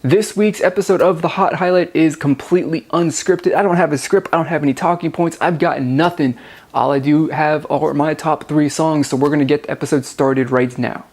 This week's episode of The Hot Highlight is completely unscripted. I don't have a script, I don't have any talking points, I've got nothing. All I do have are my top 3 songs, so we're gonna get the episode started right now.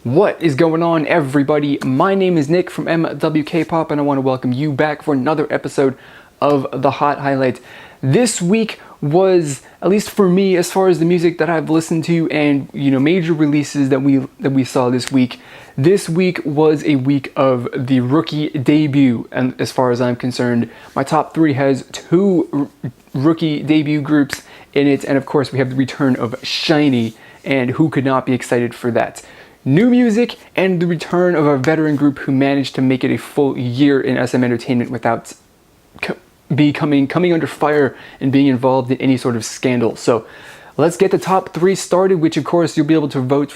What is going on, everybody? My name is Nick from K-pop, and I want to welcome you back for another episode of The Hot Highlight. This week was, at least for me, as far as the music that I've listened to and major releases that we saw this week. This week was a week of the rookie debut, and as far as I'm concerned, my top 3 has 2 rookie debut groups in it, and of course we have the return of Shinee, and who could not be excited for that? New music and the return of a veteran group who managed to make it a full year in SM entertainment without coming under fire and being involved in any sort of scandal. So let's get the top 3 started, which of course you'll be able to vote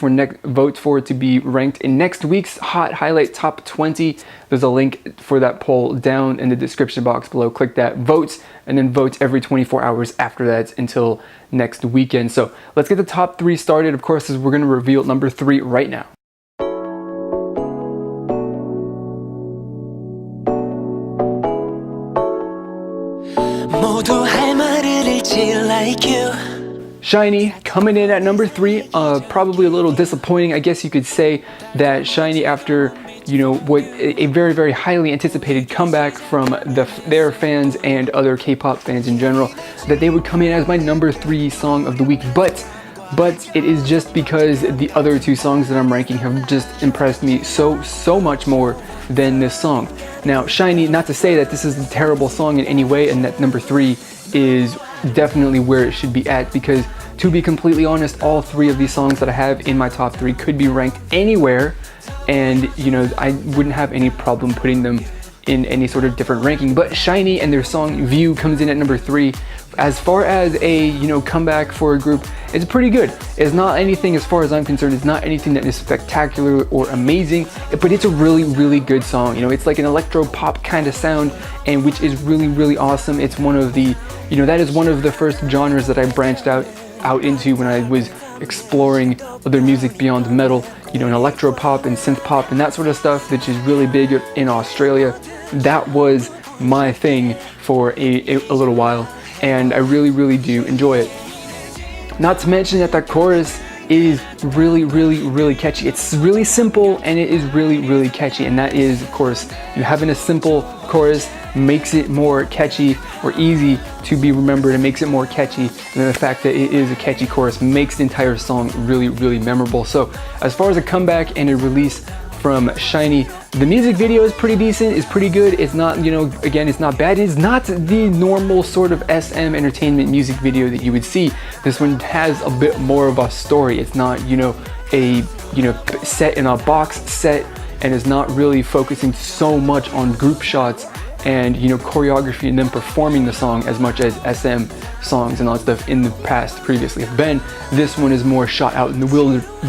for it to be ranked in next week's Hot Highlight Top 20. There's a link for that poll down in the description box below. Click that, vote, and then vote every 24 hours after that until next weekend. So let's get the top 3 started. Of course, we're going to reveal number 3 right now. Shinee coming in at number 3, probably a little disappointing. I guess you could say that Shinee, after what a very highly anticipated comeback from their fans and other K-pop fans in general, that they would come in as my number 3 song of the week. But it is just because the other 2 songs that I'm ranking have just impressed me so much more than this song. Now, Shinee, not to say that this is a terrible song in any way, and that number 3 is definitely where it should be at, because to be completely honest, all 3 of these songs that I have in my top 3 could be ranked anywhere, and I wouldn't have any problem putting them in any sort of different ranking. But Shinee and their song View comes in at number 3. As far as a comeback for a group, it's pretty good. It's not anything, as far as I'm concerned, it's not anything that is spectacular or amazing, but it's a really good song. It's like an electro pop kind of sound, and which is really awesome. It's one of the that is one of the first genres that I branched out into when I was exploring other music beyond metal, an electro pop and synth pop and that sort of stuff, which is really big in Australia. That was my thing for a little while, and I really do enjoy it. Not to mention that chorus is really catchy. It's really simple, and it is really catchy, and that is, of course, having a simple chorus makes it more catchy, or easy to be remembered, and makes it more catchy. And then the fact that it is a catchy chorus makes the entire song really memorable. So as far as a comeback and a release from Shinee, the music video is pretty decent, it's pretty good. It's not, again, it's not bad. It's not the normal sort of SM entertainment music video that you would see. This one has a bit more of a story. It's not, a set in a box set, and is not really focusing so much on group shots and choreography and them performing the song as much as SM songs and all that stuff in the past previously have been. This one is more shot out in the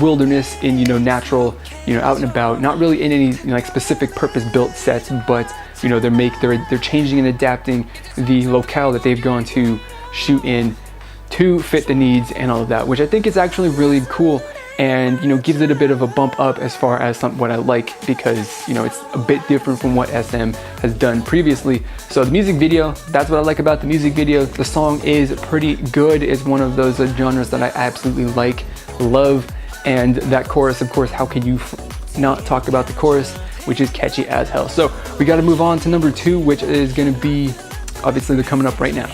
wilderness, in natural, out and about, not really in any like specific purpose-built sets, but they're changing and adapting the locale that they've gone to shoot in to fit the needs and all of that, which I think is actually really cool, and gives it a bit of a bump up as far as what I like, because it's a bit different from what SM has done previously. So the music video, that's what I like about the music video. The song is pretty good. It's one of those genres that I absolutely love, and that chorus, of course, how can you not talk about the chorus, which is catchy as hell. So we got to move on to number 2, which is going to be, obviously, they're coming up right now.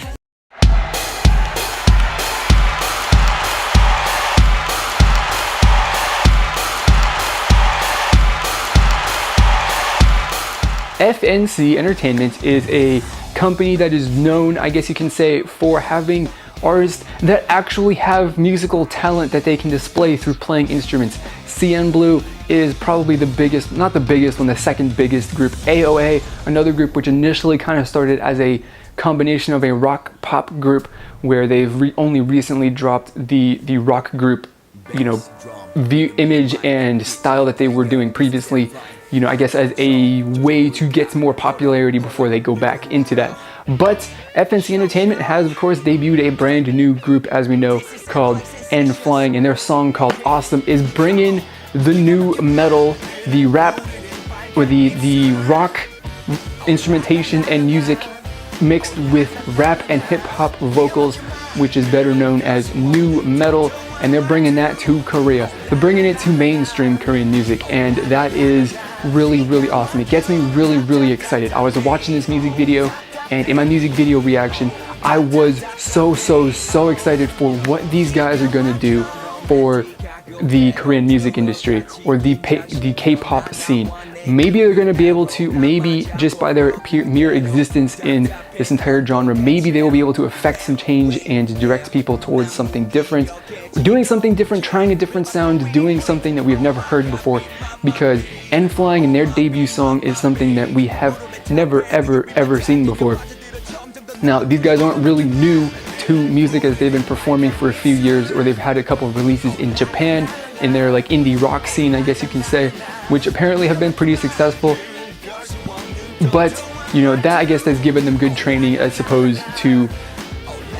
FNC Entertainment is a company that is known, I guess you can say, for having artists that actually have musical talent that they can display through playing instruments. CN Blue is probably the biggest, not the biggest one, the second biggest group. AOA, another group which initially kind of started as a combination of a rock pop group, where they've only recently dropped the rock group, the image and style that they were doing previously, I guess as a way to get more popularity before they go back into that. But FNC Entertainment has, of course, debuted a brand new group, as we know, called n.flying, and their song called Awesome is bringing the new metal, the rap, or the rock instrumentation and music mixed with rap and hip-hop vocals, which is better known as new metal, and they're bringing that to Korea. They're bringing it to mainstream Korean music, and that is really, really awesome. It gets me really, really excited. I was watching this music video, and in my music video reaction, I was so excited for what these guys are gonna do for the Korean music industry, or the K-pop scene. Maybe they're going to be able to, maybe just by their mere existence in this entire genre, maybe they will be able to affect some change and direct people towards something different, doing something different, trying a different sound, doing something that we've never heard before, because n.flying and their debut song is something that we have never ever seen before. Now, these guys aren't really new to music, as they've been performing for a few years, or they've had a couple of releases in Japan in their like indie rock scene, I guess you can say, which apparently have been pretty successful. But you know, that I guess has given them good training, I suppose, to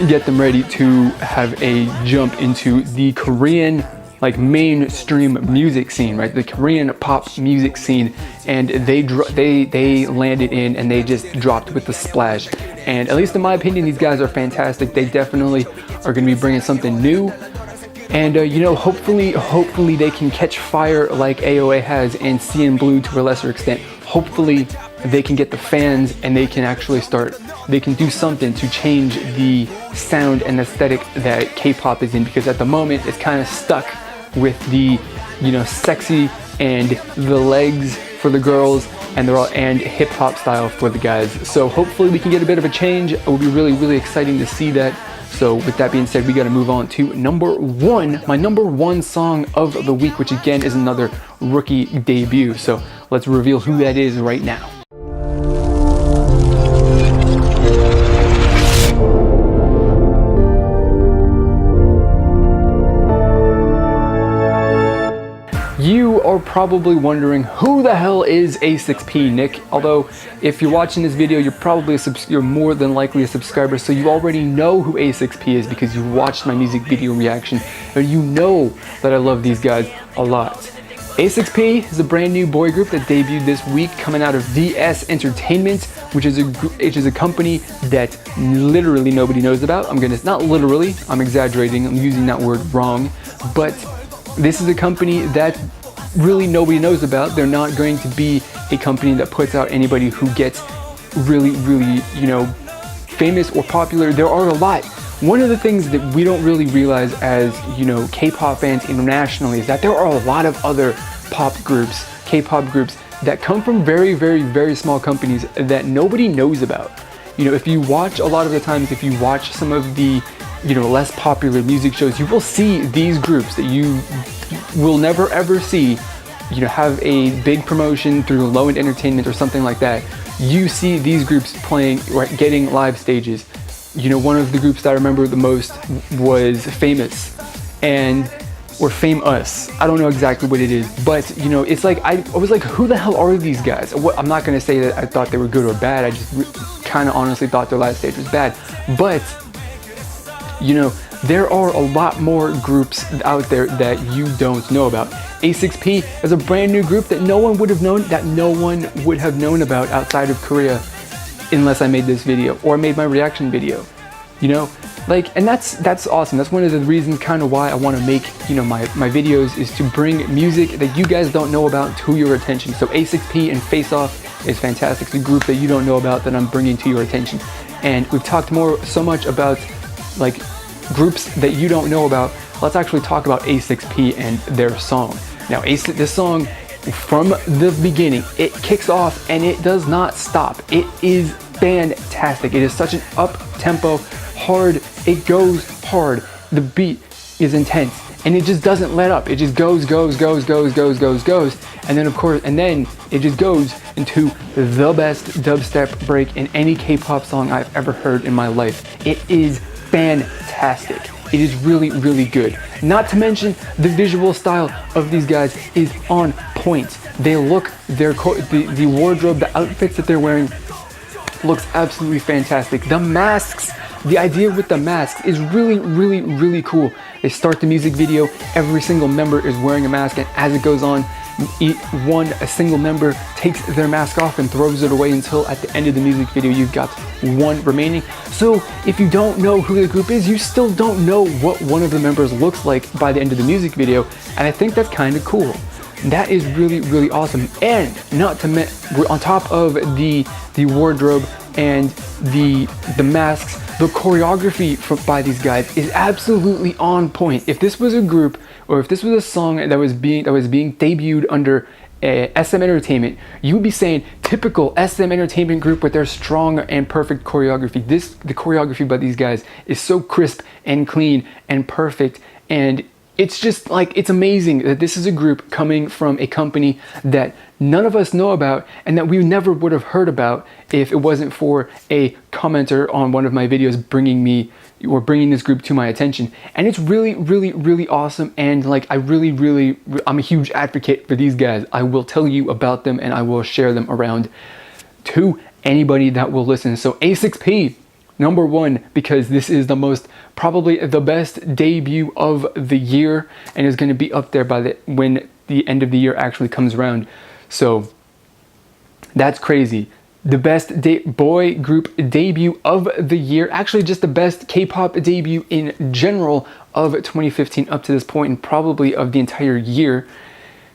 get them ready to have a jump into the Korean like mainstream music scene, right? The Korean pop music scene, and they landed in and they just dropped with the splash. And at least in my opinion, these guys are fantastic. They definitely are going to be bringing something new. And you know, hopefully they can catch fire like AOA has, and CN Blue to a lesser extent. Hopefully they can get the fans, and they can actually they can do something to change the sound and aesthetic that K-pop is in, because at the moment it's kind of stuck with the, you know, sexy and the legs for the girls, and hip hop style for the guys. So hopefully we can get a bit of a change. It will be really exciting to see that. So with that being said, we got to move on to number one, my number one song of the week, which again is another rookie debut. So let's reveal who that is right now. You are probably wondering, who the hell is A6P, Nick? Although, if you're watching this video, you're more than likely a subscriber, so you already know who A6P is because you watched my music video reaction, and you know that I love these guys a lot. A6P is a brand new boy group that debuted this week, coming out of DS Entertainment, which is a company that literally nobody knows about. Not literally, I'm exaggerating, I'm using that word wrong, but this is a company that really nobody knows about. They're not going to be a company that puts out anybody who gets really, you know, famous or popular. There are a lot. One of the things that we don't really realize as, you know, K-pop fans internationally is that there are a lot of other pop groups, K-pop groups, that come from very small companies that nobody knows about. You know, if you watch a lot of the times, if you watch some of the, you know, less popular music shows, you will see these groups that you will never ever see, you know, have a big promotion through Low End Entertainment or something like that. You see these groups playing or getting live stages. You know, one of the groups that I remember the most was Famous, or Famous. I don't know exactly what it is, but you know, it's like I was like, who the hell are these guys? I'm not gonna say that I thought they were good or bad. I just kind of honestly thought their live stage was bad, but you know, there are a lot more groups out there that you don't know about. A6P is a brand new group that no one would have known about outside of Korea, unless I made this video or made my reaction video. You know, like, and that's awesome. That's one of the reasons kind of why I want to make, you know, my videos, is to bring music that you guys don't know about to your attention. So A6P and Face Off is fantastic. It's a group that you don't know about that I'm bringing to your attention. And we've talked so much about like groups that you don't know about. Let's actually talk about A6P and their song. Now, this song, from the beginning, it kicks off and it does not stop. It is fantastic. It is such an up-tempo, hard, it goes hard. The beat is intense and it just doesn't let up. It just goes. And then of course, it just goes into the best dubstep break in any K-pop song I've ever heard in my life. It is fantastic. It is really good. Not to mention the visual style of these guys is on point. They look, the wardrobe, the outfits that they're wearing, looks absolutely fantastic. The masks, the idea with the masks is really cool. They start the music video, every single member is wearing a mask, and as it goes on, a single member takes their mask off and throws it away until at the end of the music video you've got one remaining. So if you don't know who the group is, you still don't know what one of the members looks like by the end of the music video, and I think that's kind of cool. That is really awesome. And not to mention, on top of the wardrobe and the masks, the choreography by these guys is absolutely on point. If this was a group, or if this was a song that was being debuted under SM Entertainment, you would be saying typical SM Entertainment group with their strong and perfect choreography. The choreography by these guys is so crisp and clean and perfect, and it's just like, it's amazing that this is a group coming from a company that none of us know about and that we never would have heard about if it wasn't for a commenter on one of my videos bringing this group to my attention. And it's really awesome, and like I'm a huge advocate for these guys. I will tell you about them and I will share them around to anybody that will listen. So A6P, number one, because this is probably the best debut of the year, and is going to be up there when the end of the year actually comes around. So that's crazy. The best boy group debut of the year, actually just the best K-pop debut in general of 2015 up to this point, and probably of the entire year,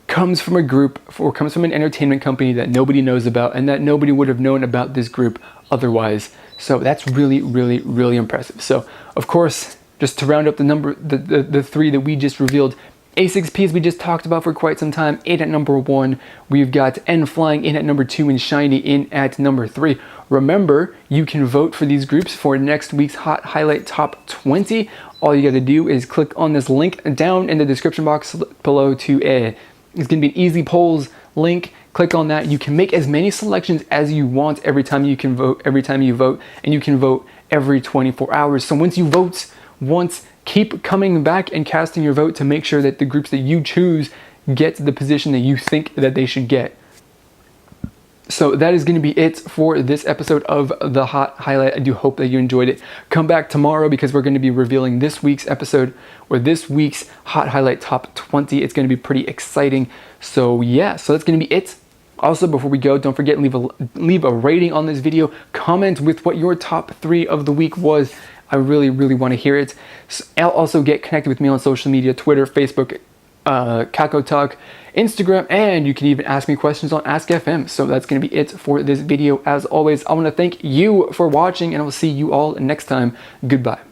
comes from an entertainment company that nobody knows about, and that nobody would have known about this group otherwise. So that's really impressive. So of course, just to round up the three that we just revealed, A6P, as we just talked about for quite some time, in at number 1. We've got n.flying in at number 2 and Shinee in at number 3. Remember, you can vote for these groups for next week's Hot Highlight Top 20. All you got to do is click on this link down in the description box below it's going to be an easy polls link. Click on that. You can make as many selections as you want every time you vote, and you can vote every 24 hours. So once you vote once, keep coming back and casting your vote to make sure that the groups that you choose get the position that you think that they should get. So that is going to be it for this episode of the Hot Highlight. I do hope that you enjoyed it. Come back tomorrow because we're going to be revealing this week's episode, or this week's Hot Highlight Top 20. It's going to be pretty exciting. So yeah, so that's going to be it. Also, before we go, don't forget, leave a rating on this video. Comment with what your top 3 of the week was. I really want to hear it. I'll also get connected with me on social media, Twitter, Facebook, KakaoTalk, Instagram, and you can even ask me questions on Ask FM. So that's going to be it for this video. As always, I want to thank you for watching, and I will see you all next time. Goodbye.